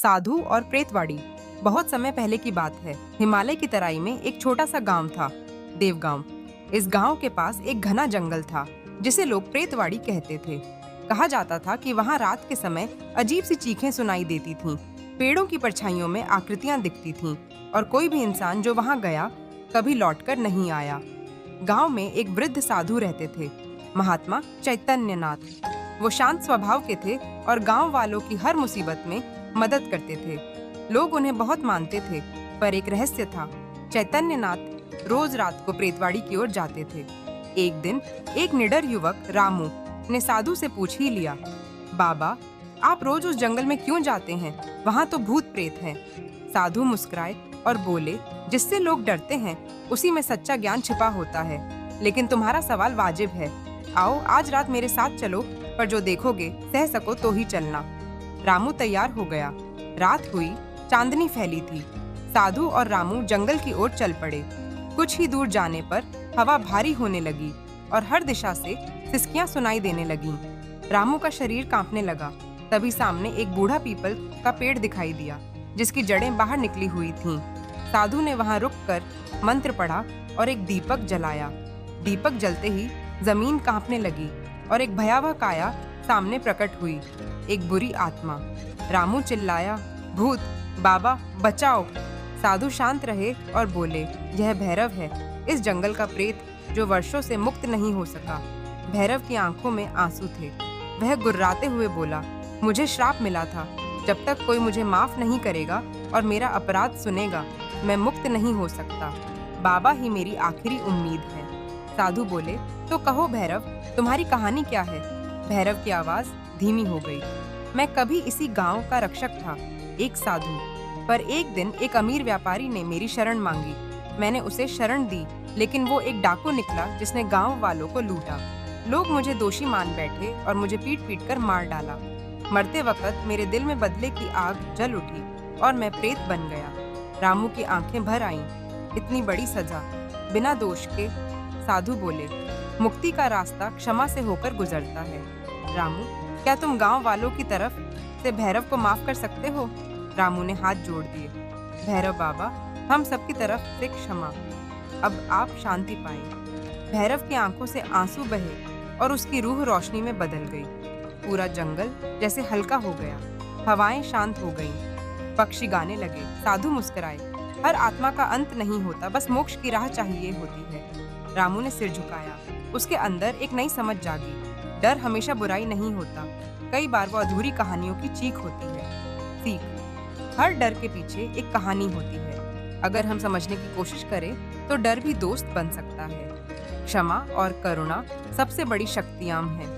साधु और प्रेतवाड़ी। बहुत समय पहले की बात है। हिमालय की तराई में एक छोटा सा गांव था, देवगांव। इस गांव के पास एक घना जंगल था जिसे लोग प्रेतवाड़ी कहते थे। कहा जाता था कि वहां रात के समय अजीब सी चीखें सुनाई देती थीं, पेड़ों की परछाइयों में आकृतियां दिखती थीं और कोई भी इंसान जो वहां गया कभी लौटकर नहीं आया। गांव में एक वृद्ध साधु रहते थे, महात्मा चैतन्यनाथ। वो शांत स्वभाव के थे और गांव वालों की हर मुसीबत में मदद करते थे। लोग उन्हें बहुत मानते थे, पर एक रहस्य था। चैतन्यनाथ रोज रात को प्रेतवाड़ी की ओर जाते थे। एक दिन एक निडर युवक रामू ने साधु से पूछ ही लिया, बाबा, आप रोज उस जंगल में क्यों जाते हैं? वहां तो भूत प्रेत हैं। साधु मुस्कुराए और बोले, जिससे लोग डरते हैं उसी में सच्चा ज्ञान छिपा होता है। लेकिन तुम्हारा सवाल वाजिब है। आओ आज रात मेरे साथ चलो, पर जो देखोगे सह सको तो ही चलना। रामू तैयार हो गया। रात हुई, चांदनी फैली थी। साधु और रामू जंगल की ओर चल पड़े। कुछ ही दूर जाने पर हवा भारी होने लगी और हर दिशा से सिसकियां सुनाई देने लगीं। रामू का शरीर कांपने लगा। तभी सामने एक बूढ़ा पीपल का पेड़ दिखाई दिया, जिसकी जड़ें बाहर निकली हुई थीं। साधु ने वहां रुककर मंत्र पढ़ा और एक दीपक जलाया। दीपक जलते ही जमीन कांपने लगी और एक भयावह काया सामने प्रकट हुई, एक बुरी आत्मा। रामू चिल्लाया, भूत, बाबा बचाओ। साधु शांत रहे और बोले, यह भैरव है, इस जंगल का प्रेत जो वर्षों से मुक्त नहीं हो सका। भैरव की आंखों में आंसू थे। वह गुर्राते हुए बोला, मुझे श्राप मिला था, जब तक कोई मुझे माफ नहीं करेगा और मेरा अपराध सुनेगा, मैं मुक्त नहीं हो सकता। बाबा ही मेरी आखिरी उम्मीद है। साधु बोले, तो कहो भैरव, तुम्हारी कहानी क्या है? भैरव की आवाज धीमी हो गई। मैं कभी इसी गांव का रक्षक था, एक साधु। पर एक दिन एक अमीर व्यापारी ने मेरी शरण मांगी। मैंने उसे शरण दी, लेकिन वो एक डाकू निकला जिसने गांव वालों को लूटा। लोग मुझे दोषी मान बैठे और मुझे पीट पीट कर मार डाला। मरते वक्त मेरे दिल में बदले की आग जल उठी और मैं प्रेत बन गया। रामू की आंखें भर आईं। इतनी बड़ी सजा, बिना दोष के। साधु बोले, मुक्ति का रास्ता क्षमा से होकर गुजरता है। रामू, क्या तुम गांव वालों की तरफ से भैरव को माफ कर सकते हो? रामू ने हाथ जोड़ दिए। भैरव बाबा, हम सबकी तरफ से क्षमा। अब आप शांति पाए। भैरव की आंखों से आंसू बहे और उसकी रूह रोशनी में बदल गई। पूरा जंगल जैसे हल्का हो गया। हवाएं शांत हो गईं। पक्षी गाने लगे। साधु मुस्कुराए। हर आत्मा का अंत नहीं होता, बस मोक्ष की राह चाहिए होती है। रामू ने सिर झुकाया। उसके अंदर एक नई समझ जागी। डर हमेशा बुराई नहीं होता, कई बार वो अधूरी कहानियों की चीख होती है। सीख, हर डर के पीछे एक कहानी होती है। अगर हम समझने की कोशिश करें तो डर भी दोस्त बन सकता है। क्षमा और करुणा सबसे बड़ी शक्तियां हैं।